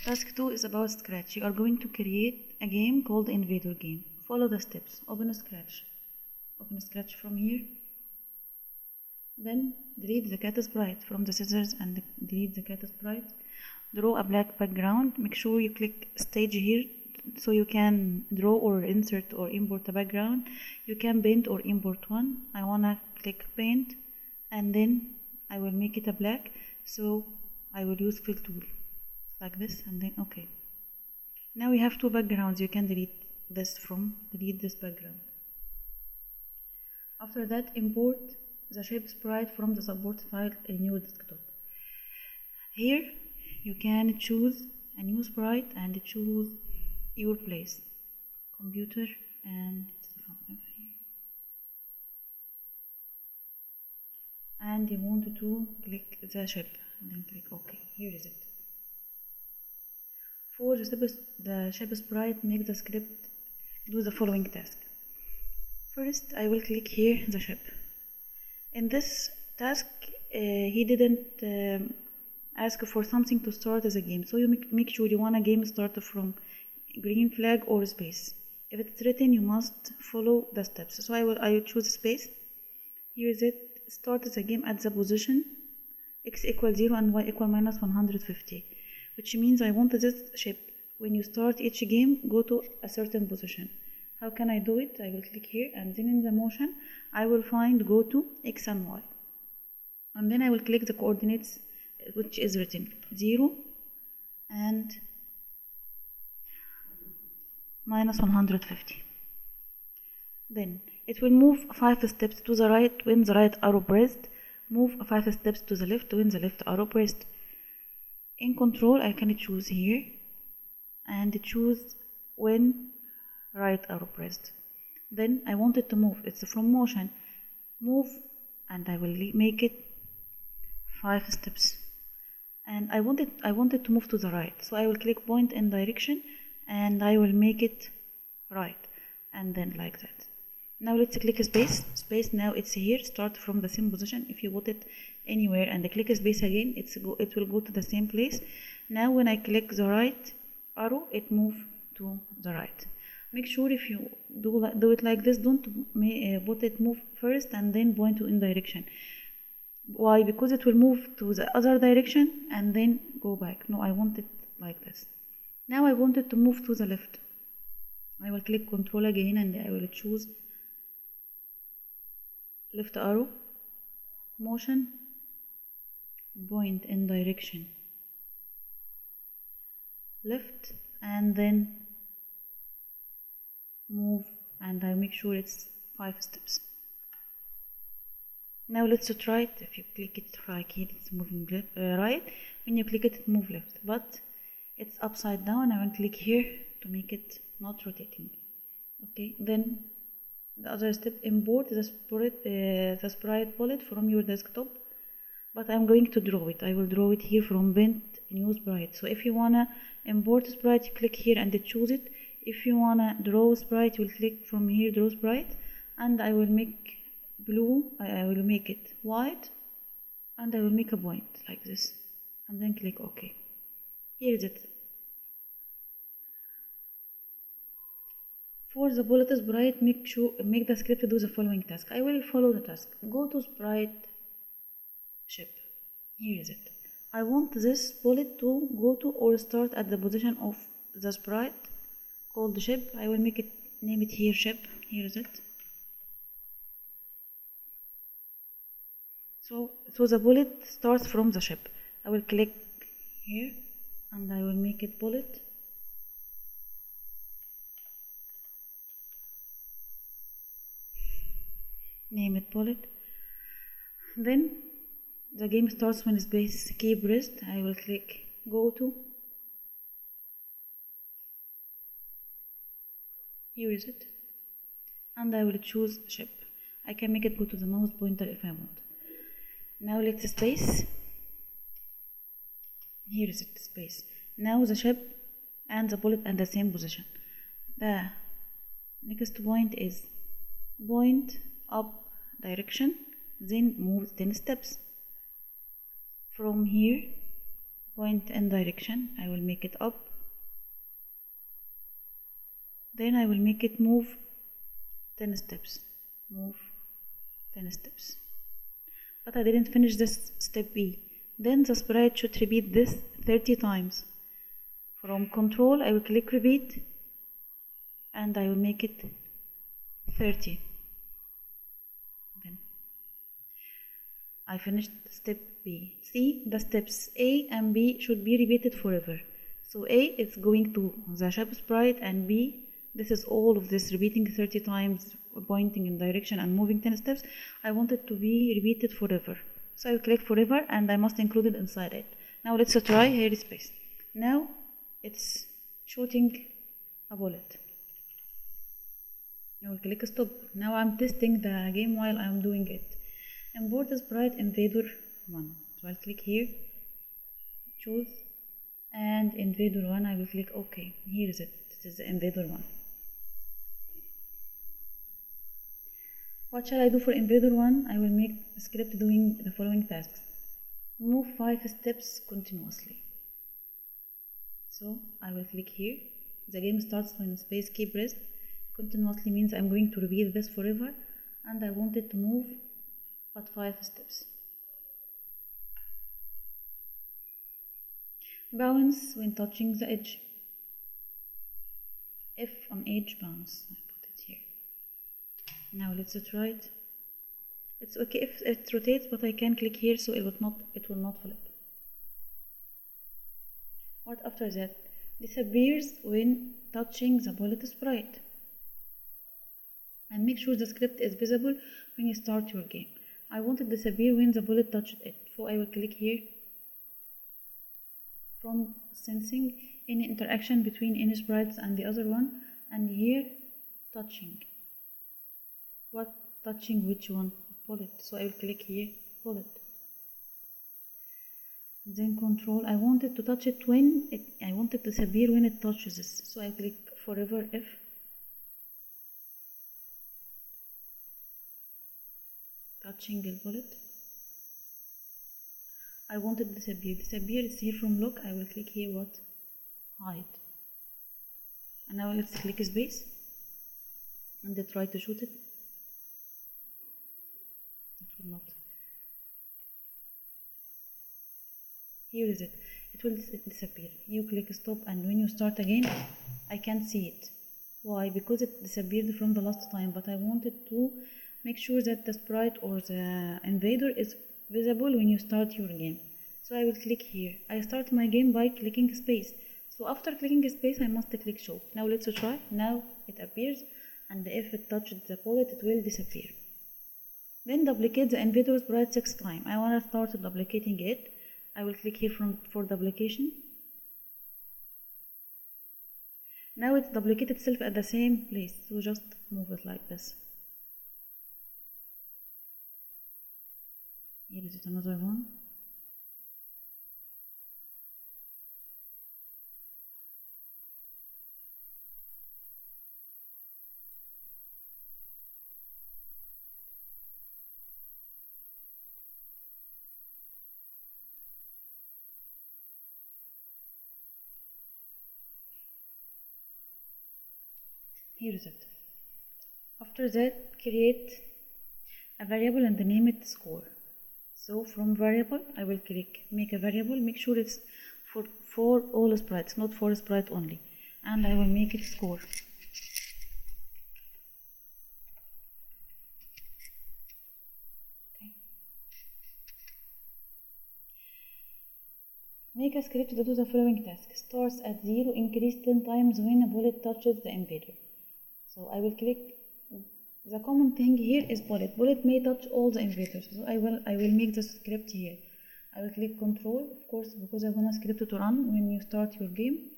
Task 2 is about Scratch. You are going to create a game called Invader Game. Follow the steps. Open Scratch. Open Scratch from here. Then delete the cat sprite from the scissors and delete the cat sprite. Draw a black background. Make sure you click stage here so you can draw or insert or import a background. You can paint or import one. I wanna click paint and then I will make it a black, so I will use fill tool like this and then okay. Now we have two backgrounds. You can delete this background. After that, import the shape sprite from the support file in your desktop. Here you can choose a new sprite and choose your place, computer, and you want to click the shape and then click OK. Here is it. For the shape sprite, make the script do the following task. First, I will click here the shape. In this task, he didn't ask for something to start as a game, so you make sure you want a game start from green flag or space. If it's written, you must follow the steps. So I will choose space. Here is it. Start as a game at the position x equals 0 and y equal minus 150, which means I want this shape. When you start each game, go to a certain position. How can I do it? I will click here and then in the motion I will find go to x and y, and then I will click the coordinates which is written 0 and minus 150. Then it will move 5 steps to the right when the right arrow pressed, move 5 steps to the left when the left arrow pressed. In control, I can choose here and choose when right arrow pressed. Then I want it to move. It's from motion. Move, and I will make it 5 steps. And I want it to move to the right. So I will click point in direction, and I will make it right, and then like that. Now let's click space. Space, now it's here. Start from the same position. If you put it anywhere and click space again, it will go to the same place. Now when I click the right arrow, it moves to the right. Make sure if you do it like this, don't put it move first and then point to in direction. Why? Because it will move to the other direction and then go back. No, I want it like this. Now I want it to move to the left. I will click control again and I will choose left arrow, motion, point in direction, left, and then move, and I make sure it's 5 steps. Now let's try it. If you click it like here, it's moving left, right. When you click it, it moves left, but it's upside down. I will click here to make it not rotating. Okay, then the other step, import the sprite bullet from your desktop, but I'm going to draw it. I will draw it here from paint, new sprite. So if you wanna import sprite, you click here and choose it. If you wanna draw sprite, you will click from here, draw sprite, and I will make blue. I will make it white, and I will make a point like this, and then click OK. Here is it. For the bullet sprite, make the script do the following task. I will follow the task. Go to sprite shape. Here is it. I want this bullet to go to or start at the position of the sprite called shape. I will name it here shape. Here is it. So the bullet starts from the shape. I will click here and I will make it bullet. Name it bullet. Then the game starts when space key pressed. I will click go to. Here is it. And I will choose shape. I can make it go to the mouse pointer if I want. Now let's space. Here is it, space. Now the shape and the bullet at the same position. The next point is point up direction, then move 10 steps. From here, point in direction, I will make it up. Then I will make it move 10 steps. Move 10 steps. But I didn't finish this step B. Then the sprite should repeat this 30 times. From control, I will click repeat and I will make it 30. Then I finished step B. See, the steps A and B should be repeated forever. So A is going to the shape sprite, and B, this is all of this repeating 30 times, pointing in direction and moving 10 steps. I want it to be repeated forever. So I will click forever and I must include it inside it. Now let's try Hairspace. Now it's shooting a bullet. I will click stop. Now I'm testing the game while I'm doing it. Import the sprite Invader 1. So I'll click here, choose, and Invader 1, I will click OK. Here is it. This is the Invader 1. What shall I do for Invader 1? I will make a script doing the following tasks. Move 5 steps continuously. So I will click here. The game starts when space key pressed. Continuously means I'm going to repeat this forever, and I want it to move but 5 steps. Bounce when touching the edge. F on edge bounce. I put it here. Now let's try it. It's okay if it rotates, but I can click here so it will not flip. What after that? Disappears when touching the bullet sprite. And make sure the script is visible when you start your game. I want it to disappear when the bullet touched it. So I will click here. From sensing any interaction between any sprites and the other one, and here touching. What touching which one? Bullet. So I will click here, bullet. Then control. I want it to touch it when I want it to disappear when it touches this. So I click forever F. Touching the bullet. I want it to disappear. Disappear is here from lock. I will click here what? Hide. And now let's click space and try to shoot it. It will not. Here is it. It will disappear. You click stop, and when you start again, I can't see it. Why? Because it disappeared from the last time, but I wanted to make sure that the sprite or the invader is visible when you start your game. So I will click here. I start my game by clicking space. So after clicking space, I must click show. Now let's try. Now it appears, and if it touches the bullet, it will disappear. Then duplicate the invader sprite 6 times. I want to start duplicating it. I will click here for duplication. Now it's duplicated itself at the same place. So just move it like this. Here is it, another one. Here is it. After that, create a variable and name it score. So from variable, I will click make a variable. Make sure it's for all sprites, not for sprite only. And I will make it score. Okay. Make a script to do the following task. Starts at 0, increase 10 times when a bullet touches the invader. So I will click. The common thing here is bullet. Bullet may touch all the invaders. So I will make the script here. I will click control, of course, because I want a script to run when you start your game.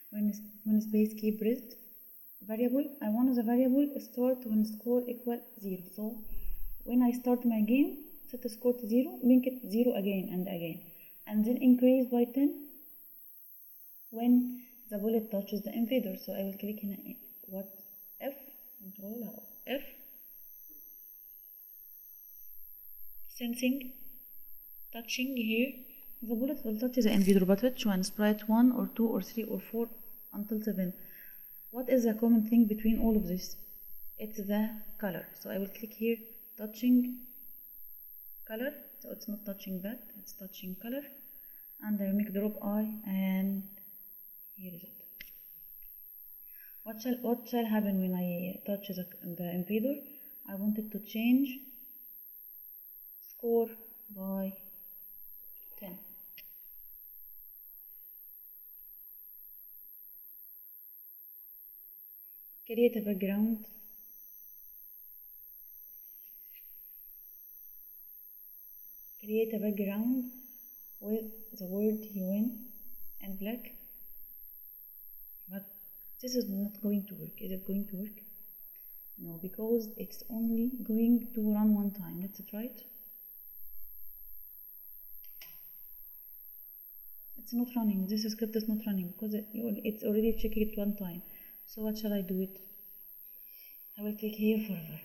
When space key pressed. Variable. I want the variable start when score equal 0. So when I start my game, set the score to 0, make it 0 again and again, and then increase by 10 when the bullet touches the invader. So I will click in what? F. Control F. Sensing, touching here, The bullet will touch the individual, but which one? Sprite 1 or 2 or 3 or 4 until 7. What is the common thing between all of this? It's the color. So I will click here, touching color. So it's not touching that, it's touching color. And I will make drop eye, and here is it. What shall happen when I touch the invader? I want it to change score by 10. Create a background. Create a background with the word UN in black. But this is not going to work. Is it going to work? No, because it's only going to run one time. Let's try it. It's not running. This script is not running because it's already checking it one time. So what shall I do it? I will click here forever.